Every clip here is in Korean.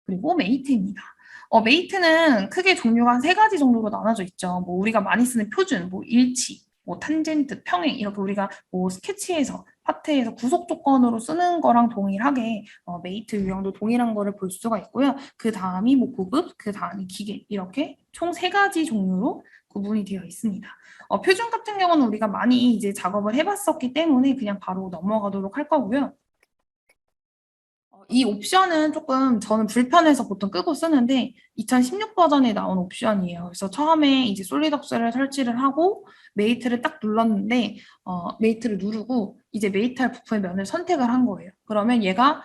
그리고 메이트입니다. 메이트는 크게 종류가 한 세 가지 정도로 나눠져 있죠. 뭐 우리가 많이 쓰는 표준, 뭐 일치, 뭐 탄젠트, 평행 이렇게 우리가 뭐 스케치에서 파트에서 구속 조건으로 쓰는 거랑 동일하게 메이트 유형도 동일한 거를 볼 수가 있고요. 그 다음이 뭐 고급, 그 다음이 기계 이렇게 총 세 가지 종류로 구분이 되어 있습니다. 표준 같은 경우는 우리가 많이 이제 작업을 해봤었기 때문에 그냥 바로 넘어가도록 할 거고요. 이 옵션은 조금 저는 불편해서 보통 끄고 쓰는데 2016 버전에 나온 옵션이에요. 그래서 처음에 이제 솔리덕스를 설치를 하고 메이트를 딱 눌렀는데 메이트를 누르고 이제 메이트할 부품의 면을 선택을 한 거예요. 그러면 얘가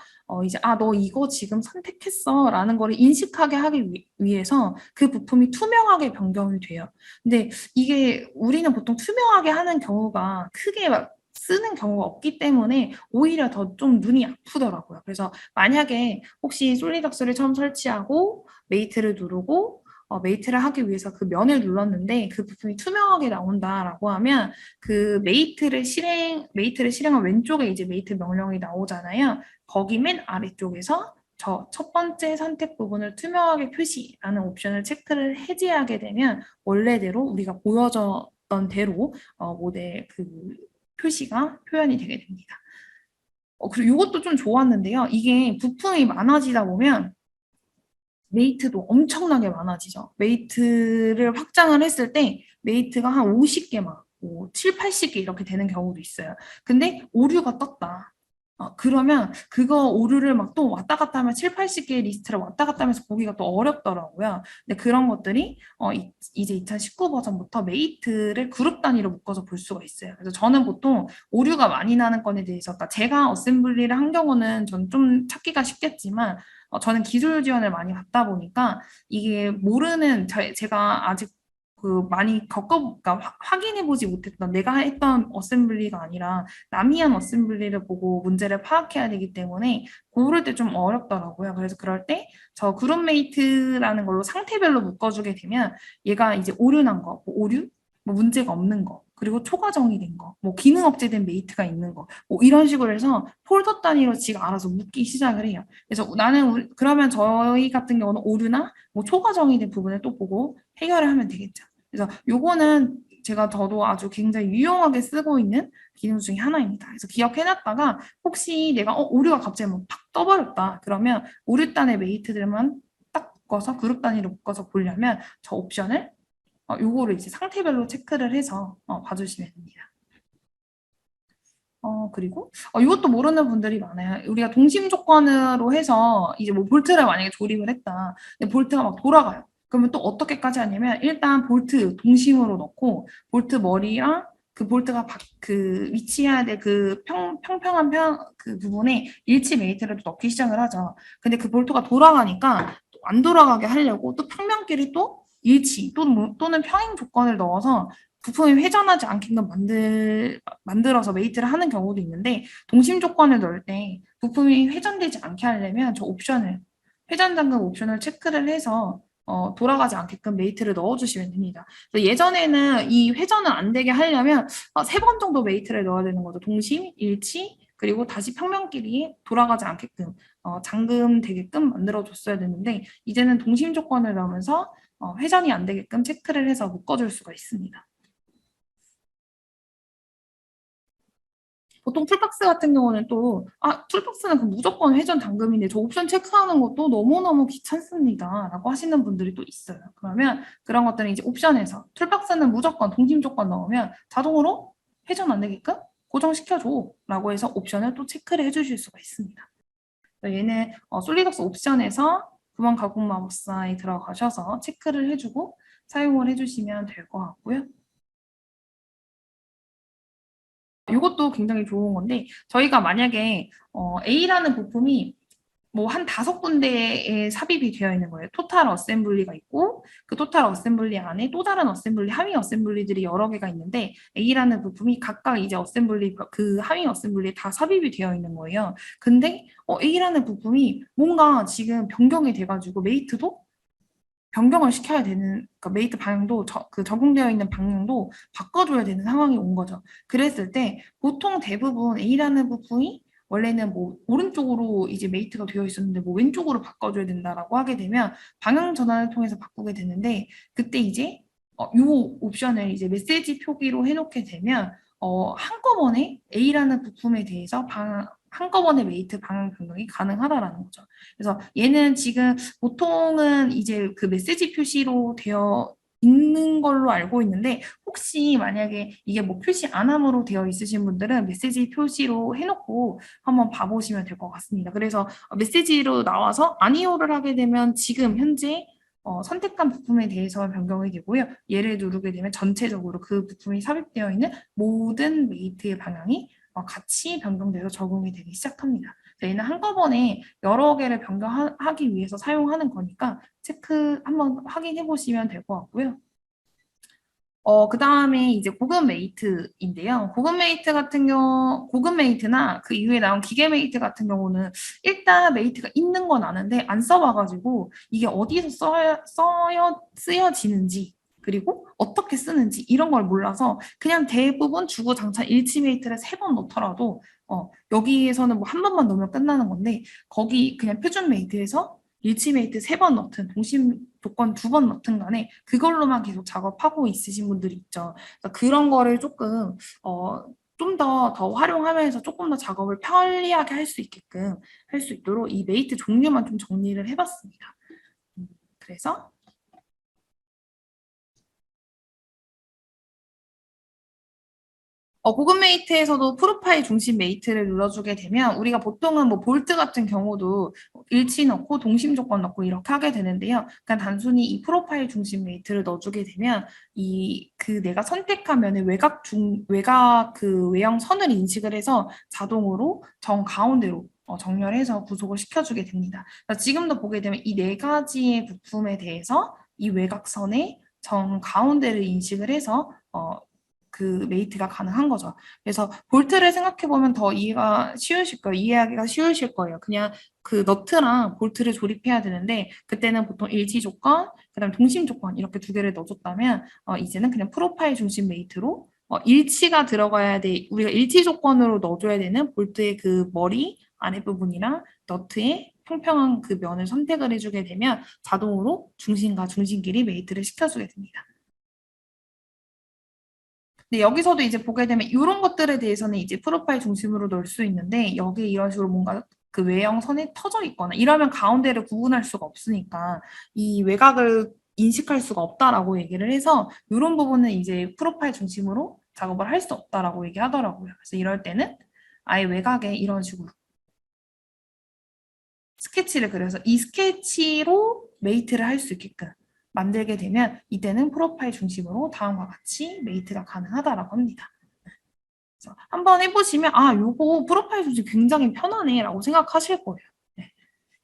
이제 너 이거 지금 선택했어 라는 거를 인식하게 하기 위해서 그 부품이 투명하게 변경이 돼요. 근데 이게 우리는 보통 투명하게 하는 경우가 크게 막 쓰는 경우가 없기 때문에 오히려 더 좀 눈이 아프더라고요. 그래서 만약에 혹시 솔리덕스를 처음 설치하고 메이트를 누르고 메이트를 하기 위해서 그 면을 눌렀는데 그 부품이 투명하게 나온다라고 하면 그 메이트를 실행한 왼쪽에 이제 메이트 명령이 나오잖아요. 거기 맨 아래쪽에서 저 첫 번째 선택 부분을 투명하게 표시라는 옵션을 체크를 해제하게 되면 원래대로 우리가 보여줬던 대로 모델 그 표시가 표현이 되게 됩니다. 그리고 이것도 좀 좋았는데요. 이게 부품이 많아지다 보면 메이트도 엄청나게 많아지죠. 메이트를 확장을 했을 때 메이트가 한 50개 막, 뭐 7, 80개 이렇게 되는 경우도 있어요. 근데 오류가 떴다. 그러면 그거 오류를 막 또 왔다 갔다 하면 7, 80개의 리스트를 왔다 갔다 하면서 보기가 또 어렵더라고요. 근데 그런 것들이 이제 2019 버전부터 메이트를 그룹 단위로 묶어서 볼 수가 있어요. 그래서 저는 보통 오류가 많이 나는 건에 대해서, 그러니까 제가 어셈블리를 한 경우는 전 좀 찾기가 쉽겠지만 저는 기술 지원을 많이 받다 보니까 이게 모르는 제가 아직 그 많이 그러니까 확인해보지 못했던 내가 했던 어셈블리가 아니라 남이 한 어셈블리를 보고 문제를 파악해야 되기 때문에 고를 때 좀 어렵더라고요. 그래서 그럴 때 저 그룹메이트라는 걸로 상태별로 묶어주게 되면 얘가 이제 오류 난 거, 뭐 오류, 뭐 문제가 없는 거, 그리고 초과 정의된 거, 뭐 기능 업체된 메이트가 있는 거, 뭐 이런 식으로 해서 폴더 단위로 지가 알아서 묶기 시작을 해요. 그래서 나는 그러면 저희 같은 경우는 오류나 뭐 초과 정의된 부분을 또 보고 해결을 하면 되겠죠. 그래서 요거는 저도 아주 굉장히 유용하게 쓰고 있는 기능 중에 하나입니다. 그래서 기억해놨다가 혹시 내가 오류가 갑자기 팍 떠버렸다. 그러면 오류단의 메이트들만 딱 묶어서 그룹 단위로 묶어서 보려면 저 옵션을 요거를 이제 상태별로 체크를 해서 봐주시면 됩니다. 그리고 이것도 모르는 분들이 많아요. 우리가 동심 조건으로 해서 이제 뭐 볼트를 만약에 조립을 했다. 근데 볼트가 막 돌아가요. 그러면 또 어떻게까지 하냐면 일단 볼트 동심으로 넣고 볼트 머리랑 그 볼트가 그 위치해야 될 그 평평한 그 부분에 일치 메이트를 또 넣기 시작을 하죠. 근데 그 볼트가 돌아가니까 또 안 돌아가게 하려고 또 평면끼리 또 일치 또는 평행 조건을 넣어서 부품이 회전하지 않게끔 만들어서 메이트를 하는 경우도 있는데 동심 조건을 넣을 때 부품이 회전되지 않게 하려면 저 옵션을 회전 잠금 옵션을 체크를 해서 돌아가지 않게끔 메이트를 넣어주시면 됩니다. 그래서 예전에는 이 회전을 안 되게 하려면 3번 정도 메이트를 넣어야 되는 거죠. 동심, 일치, 그리고 다시 평면끼리 돌아가지 않게끔 잠금 되게끔 만들어줬어야 되는데 이제는 동심 조건을 넣으면서 회전이 안 되게끔 체크를 해서 묶어줄 수가 있습니다. 보통 툴박스 같은 경우는 또, 툴박스는 그 무조건 회전 잠금인데 저 옵션 체크하는 것도 너무너무 귀찮습니다. 라고 하시는 분들이 또 있어요. 그러면 그런 것들은 이제 옵션에서 툴박스는 무조건 동심 조건 넣으면 자동으로 회전 안 되게끔 고정시켜줘. 라고 해서 옵션을 또 체크를 해주실 수가 있습니다. 얘는 솔리덕스 옵션에서 구멍 가공 마법사에 들어가셔서 체크를 해주고 사용을 해주시면 될 것 같고요. 이것도 굉장히 좋은 건데 저희가 만약에 A라는 부품이 뭐 한 5군데에 삽입이 되어 있는 거예요. 토탈 어셈블리가 있고 그 토탈 어셈블리 안에 또 다른 어셈블리, 하위 어셈블리들이 여러 개가 있는데 A라는 부품이 각각 이제 어셈블리 그 하위 어셈블리에 다 삽입이 되어 있는 거예요. 근데 A라는 부품이 뭔가 지금 변경이 돼가지고 메이트도 변경을 시켜야 되는, 그러니까 메이트 방향도 그 적용되어 있는 방향도 바꿔줘야 되는 상황이 온 거죠. 그랬을 때 보통 대부분 A라는 부품이 원래는 뭐 오른쪽으로 이제 메이트가 되어 있었는데 뭐 왼쪽으로 바꿔줘야 된다라고 하게 되면 방향 전환을 통해서 바꾸게 되는데 그때 이제 요 옵션을 이제 메시지 표기로 해놓게 되면 한꺼번에 A라는 부품에 대해서 한꺼번에 메이트 방향 변경이 가능하다라는 거죠. 그래서 얘는 지금 보통은 이제 그 메시지 표시로 되어 있는 걸로 알고 있는데 혹시 만약에 이게 뭐 표시 안 함으로 되어 있으신 분들은 메시지 표시로 해놓고 한번 봐보시면 될 것 같습니다. 그래서 메시지로 나와서 아니오를 하게 되면 지금 현재 선택한 부품에 대해서 변경이 되고요. 얘를 누르게 되면 전체적으로 그 부품이 삽입되어 있는 모든 메이트의 방향이 같이 변경돼서 적용이 되기 시작합니다. 얘는 한꺼번에 여러 개를 변경하기 위해서 사용하는 거니까 체크 한번 확인해 보시면 될 것 같고요. 그 다음에 이제 고급 메이트인데요. 고급 메이트나 그 이후에 나온 기계 메이트 같은 경우는 일단 메이트가 있는 건 아는데 안 써봐가지고 이게 어디서 쓰여지는지 그리고 어떻게 쓰는지 이런 걸 몰라서 그냥 대부분 주구장창 일치 메이트를 3번 넣더라도 여기에서는 뭐 한 번만 넣으면 끝나는 건데 거기 그냥 표준 메이트에서 일치메이트 3번 넣든 동심 조건 2번 넣든 간에 그걸로만 계속 작업하고 있으신 분들이 있죠. 그래서 그런 거를 조금 좀 더 활용하면서 조금 더 작업을 편리하게 할 수 있게끔 할 수 있도록 이 메이트 종류만 좀 정리를 해봤습니다. 그래서 고급 메이트에서도 프로파일 중심 메이트를 눌러주게 되면 우리가 보통은 뭐 볼트 같은 경우도 일치 넣고 동심 조건 넣고 이렇게 하게 되는데요. 그냥 단순히 이 프로파일 중심 메이트를 넣어주게 되면 이 그 내가 선택한 면의 외곽 그 외형 선을 인식을 해서 자동으로 정 가운데로 정렬해서 구속을 시켜주게 됩니다. 그래서 지금도 보게 되면 이 4가지의 부품에 대해서 이 외곽선의 정 가운데를 인식을 해서 그 메이트가 가능한 거죠. 그래서 볼트를 생각해 보면 더 이해가 쉬우실 거예요. 이해하기가 쉬우실 거예요. 그냥 그 너트랑 볼트를 조립해야 되는데 그때는 보통 일치 조건, 그다음 동심 조건 이렇게 2개를 넣어줬다면 이제는 그냥 프로파일 중심 메이트로 일치가 들어가야 돼. 우리가 일치 조건으로 넣어줘야 되는 볼트의 그 머리 아랫부분이랑 너트의 평평한 그 면을 선택을 해주게 되면 자동으로 중심과 중심끼리 메이트를 시켜주게 됩니다. 근데 여기서도 이제 보게 되면 이런 것들에 대해서는 이제 프로파일 중심으로 넣을 수 있는데 여기 이런 식으로 뭔가 그 외형 선이 터져 있거나 이러면 가운데를 구분할 수가 없으니까 이 외곽을 인식할 수가 없다라고 얘기를 해서 이런 부분은 이제 프로파일 중심으로 작업을 할 수 없다라고 얘기하더라고요. 그래서 이럴 때는 아예 외곽에 이런 식으로 스케치를 그려서 이 스케치로 메이트를 할 수 있게끔 만들게 되면 이때는 프로파일 중심으로 다음과 같이 메이트가 가능하다라고 합니다. 그래서 한번 해보시면 요거 프로파일 중심 굉장히 편하네라고 생각하실 거예요. 네.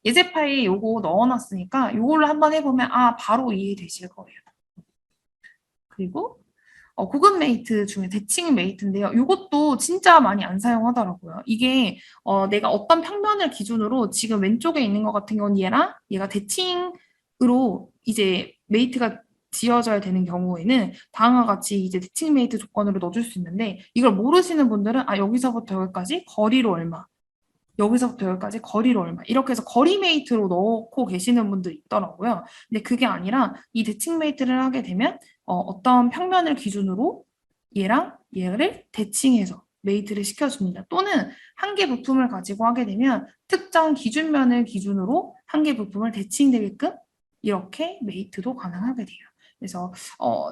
예제 파일 요거 넣어놨으니까 요걸로 한번 해보면 바로 이해되실 거예요. 그리고 고급 메이트 중에 대칭 메이트인데요. 이것도 진짜 많이 안 사용하더라고요. 이게 내가 어떤 평면을 기준으로 지금 왼쪽에 있는 것 같은 경우는 얘가 대칭으로 이제 메이트가 지어져야 되는 경우에는 다음과 같이 이제 대칭 메이트 조건으로 넣어줄 수 있는데 이걸 모르시는 분들은 여기서부터 여기까지 거리로 얼마 여기서부터 여기까지 거리로 얼마 이렇게 해서 거리 메이트로 넣고 계시는 분들 있더라고요. 근데 그게 아니라 이 대칭 메이트를 하게 되면 어떤 평면을 기준으로 얘랑 얘를 대칭해서 메이트를 시켜줍니다. 또는 한 개 부품을 가지고 하게 되면 특정 기준면을 기준으로 한 개 부품을 대칭되게끔 이렇게 메이트도 가능하게 돼요. 그래서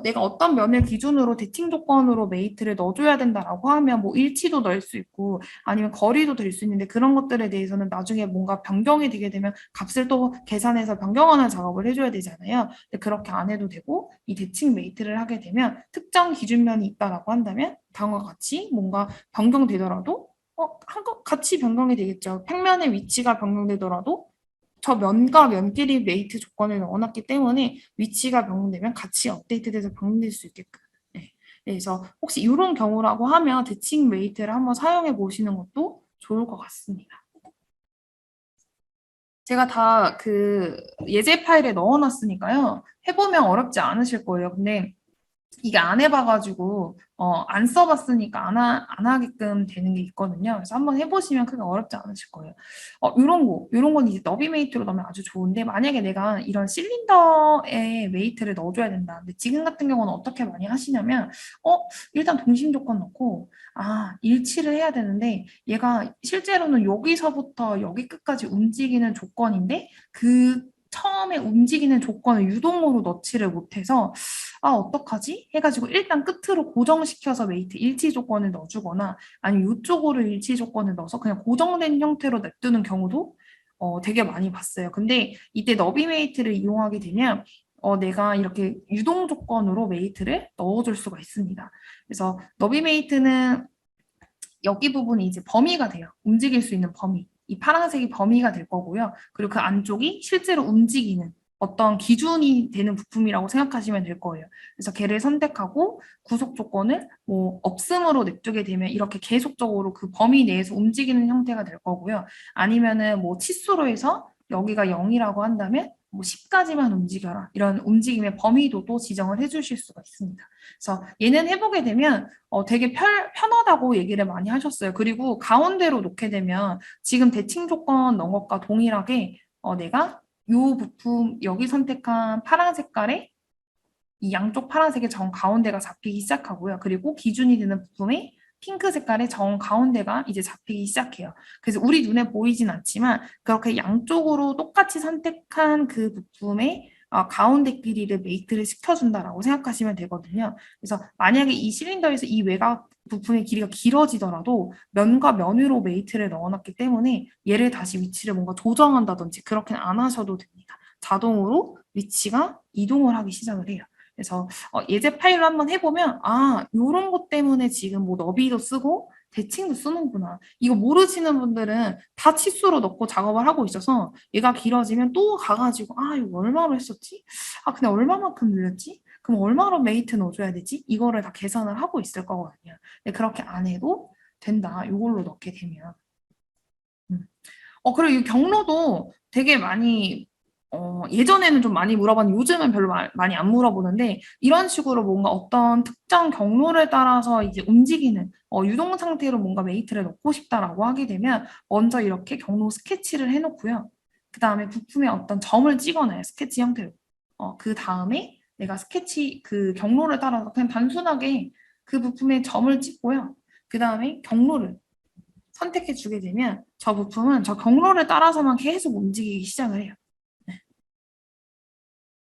내가 어떤 면을 기준으로 대칭 조건으로 메이트를 넣어줘야 된다라고 하면 뭐 일치도 넣을 수 있고 아니면 거리도 될 수 있는데 그런 것들에 대해서는 나중에 뭔가 변경이 되게 되면 값을 또 계산해서 변경하는 작업을 해줘야 되잖아요. 근데 그렇게 안 해도 되고 이 대칭 메이트를 하게 되면 특정 기준면이 있다라고 한다면 다음과 같이 뭔가 변경되더라도 같이 변경이 되겠죠. 평면의 위치가 변경되더라도 저 면과 면끼리 메이트 조건을 넣어놨기 때문에 위치가 변경되면 같이 업데이트돼서 변경될 수 있게끔. 네. 그래서 혹시 이런 경우라고 하면 대칭 메이트를 한번 사용해 보시는 것도 좋을 것 같습니다. 제가 다 그 예제 파일에 넣어놨으니까요. 해보면 어렵지 않으실 거예요. 근데 이게 안 해봐가지고 안 써봤으니까 안 하게끔 되는 게 있거든요. 그래서 한번 해보시면 크게 어렵지 않으실 거예요. 요런 건 이제 너비메이트로 넣으면 아주 좋은데 만약에 내가 이런 실린더에 메이트를 넣어줘야 된다. 근데 지금 같은 경우는 어떻게 많이 하시냐면 일단 동심 조건 넣고 일치를 해야 되는데 얘가 실제로는 여기서부터 여기 끝까지 움직이는 조건인데 그 처음에 움직이는 조건을 유동으로 넣지를 못해서 어떡하지? 해가지고 일단 끝으로 고정시켜서 메이트 일치 조건을 넣어주거나 아니면 이쪽으로 일치 조건을 넣어서 그냥 고정된 형태로 냅두는 경우도 되게 많이 봤어요. 근데 이때 너비 메이트를 이용하게 되면 내가 이렇게 유동 조건으로 메이트를 넣어줄 수가 있습니다. 그래서 너비 메이트는 여기 부분이 이제 범위가 돼요. 움직일 수 있는 범위. 이 파란색이 범위가 될 거고요. 그리고 그 안쪽이 실제로 움직이는 어떤 기준이 되는 부품이라고 생각하시면 될 거예요. 그래서 걔를 선택하고 구속 조건을 뭐 없음으로 냅두게 되면 이렇게 계속적으로 그 범위 내에서 움직이는 형태가 될 거고요. 아니면은 뭐 치수로 해서 여기가 0이라고 한다면 뭐 10까지만 움직여라. 이런 움직임의 범위도도 지정을 해주실 수가 있습니다. 그래서 얘는 해보게 되면 되게 편하다고 얘기를 많이 하셨어요. 그리고 가운데로 놓게 되면 지금 대칭 조건 넣은 것과 동일하게 내가 요 부품 여기 선택한 파란 색깔의 이 양쪽 파란색의 정 가운데가 잡히기 시작하고요. 그리고 기준이 되는 부품의 핑크 색깔의 정 가운데가 이제 잡히기 시작해요. 그래서 우리 눈에 보이진 않지만 그렇게 양쪽으로 똑같이 선택한 그 부품의 가운데 길이를 메이트를 시켜준다라고 생각하시면 되거든요. 그래서 만약에 이 실린더에서 이 외곽 부품의 길이가 길어지더라도 면과 면 위로 메이트를 넣어놨기 때문에 얘를 다시 위치를 뭔가 조정한다든지 그렇게는 안 하셔도 됩니다. 자동으로 위치가 이동을 하기 시작을 해요. 그래서 예제 파일로 한번 해보면 요런 것 때문에 지금 뭐 너비도 쓰고 대칭도 쓰는구나. 이거 모르시는 분들은 다 치수로 넣고 작업을 하고 있어서 얘가 길어지면 또 가가지고 이거 얼마로 했었지? 근데 얼마만큼 늘렸지? 그럼 얼마로 메이트 넣어줘야 되지? 이거를 다 계산을 하고 있을 거거든요. 근데 그렇게 안 해도 된다. 이걸로 넣게 되면. 음. 그리고 이 경로도 되게 많이, 예전에는 좀 많이 물어봤는데 요즘은 별로 많이 안 물어보는데 이런 식으로 뭔가 어떤 특정 경로를 따라서 이제 움직이는, 유동 상태로 뭔가 메이트를 넣고 싶다라고 하게 되면 먼저 이렇게 경로 스케치를 해놓고요. 그 다음에 부품에 어떤 점을 찍어놔요. 스케치 형태로. 그 다음에 내가 스케치 그 경로를 따라서 그냥 단순하게 그 부품에 점을 찍고요. 그 다음에 경로를 선택해 주게 되면 저 부품은 저 경로를 따라서만 계속 움직이기 시작을 해요. 네.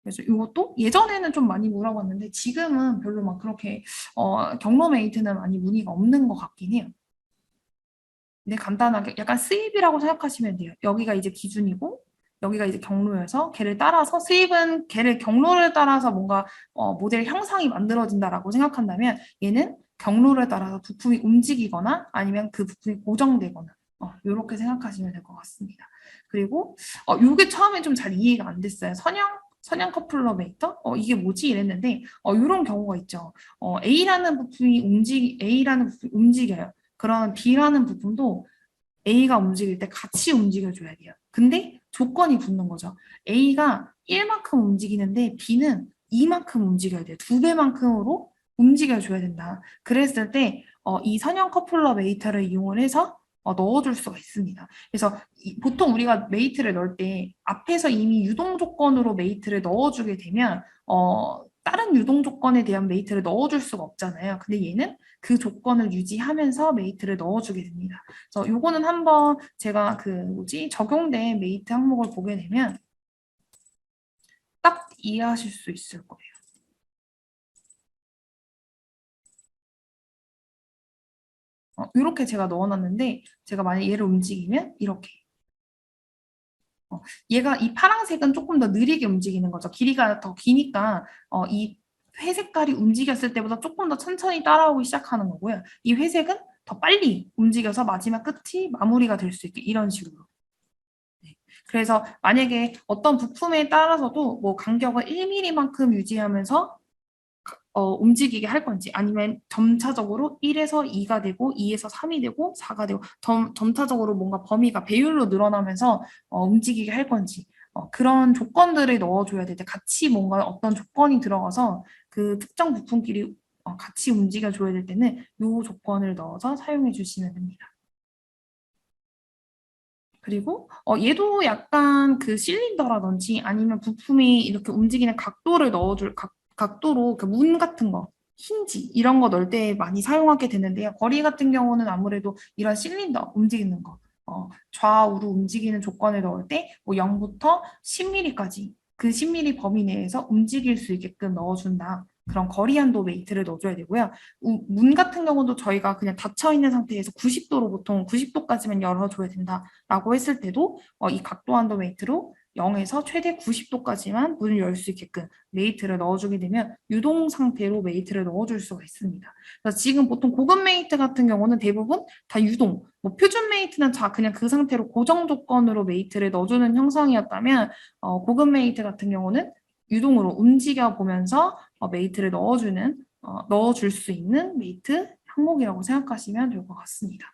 그래서 이것도 예전에는 좀 많이 물어봤는데 지금은 별로 막 그렇게 경로 메이트는 많이 문의가 없는 것 같긴 해요. 근데 간단하게 약간 스윕이라고 생각하시면 돼요. 여기가 이제 기준이고 여기가 이제 경로여서 걔를 따라서 스윕은 걔를 경로를 따라서 뭔가 모델 형상이 만들어진다라고 생각한다면 얘는 경로를 따라서 부품이 움직이거나 아니면 그 부품이 고정되거나 이렇게 생각하시면 될 것 같습니다. 그리고 이게 처음에 좀 잘 이해가 안 됐어요. 선형 커플러 메이터? 이게 뭐지? 이랬는데 이런 경우가 있죠. A라는 부품이 움직여요. 그런 B라는 부분도 A가 움직일 때 같이 움직여줘야 돼요. 근데 조건이 붙는 거죠. A가 1만큼 움직이는데 B는 2만큼 움직여야 돼요. 2배만큼으로 움직여줘야 된다. 그랬을 때 이 선형 커플러 메이터를 이용을 해서 넣어줄 수가 있습니다. 그래서 보통 우리가 메이트를 넣을 때 앞에서 이미 유동 조건으로 메이트를 넣어주게 되면 다른 유동 조건에 대한 메이트를 넣어줄 수가 없잖아요. 근데 얘는 그 조건을 유지하면서 메이트를 넣어주게 됩니다. 그래서 요거는 한번 제가 그 뭐지 적용된 메이트 항목을 보게 되면 딱 이해하실 수 있을 거예요. 이렇게 제가 넣어놨는데 제가 만약 얘를 움직이면 이렇게 얘가 이 파란색은 조금 더 느리게 움직이는 거죠. 길이가 더 기니까 이 회색깔이 움직였을 때보다 조금 더 천천히 따라오기 시작하는 거고요. 이 회색은 더 빨리 움직여서 마지막 끝이 마무리가 될 수 있게 이런 식으로. 네. 그래서 만약에 어떤 부품에 따라서도 뭐 간격을 1mm만큼 유지하면서 움직이게 할 건지 아니면 점차적으로 1에서 2가 되고 2에서 3이 되고 4가 되고 점차적으로 뭔가 범위가 배율로 늘어나면서 움직이게 할 건지 그런 조건들을 넣어줘야 될 때 같이 뭔가 어떤 조건이 들어가서 그 특정 부품끼리 같이 움직여줘야 될 때는 이 조건을 넣어서 사용해 주시면 됩니다. 그리고 얘도 약간 그 실린더라든지 아니면 부품이 이렇게 움직이는 각도를 넣어줄 각도로 그 문 같은 거 힌지 이런 거 넣을 때 많이 사용하게 되는데요. 거리 같은 경우는 아무래도 이런 실린더 움직이는 거 좌우로 움직이는 조건을 넣을 때 뭐 0부터 10mm까지 그 10mm 범위 내에서 움직일 수 있게끔 넣어준다. 그런 거리 한도 메이트를 넣어줘야 되고요. 문 같은 경우도 저희가 그냥 닫혀 있는 상태에서 90도로 보통 90도까지만 열어줘야 된다라고 했을 때도 이 각도 한도 메이트로 0에서 최대 90도까지만 문을 열 수 있게끔 메이트를 넣어주게 되면 유동 상태로 메이트를 넣어줄 수가 있습니다. 그래서 지금 보통 고급 메이트 같은 경우는 대부분 다 유동, 뭐 표준 메이트는 다 그냥 그 상태로 고정 조건으로 메이트를 넣어주는 형상이었다면 고급 메이트 같은 경우는 유동으로 움직여 보면서 메이트를 넣어줄 수 있는 메이트 항목이라고 생각하시면 될 것 같습니다.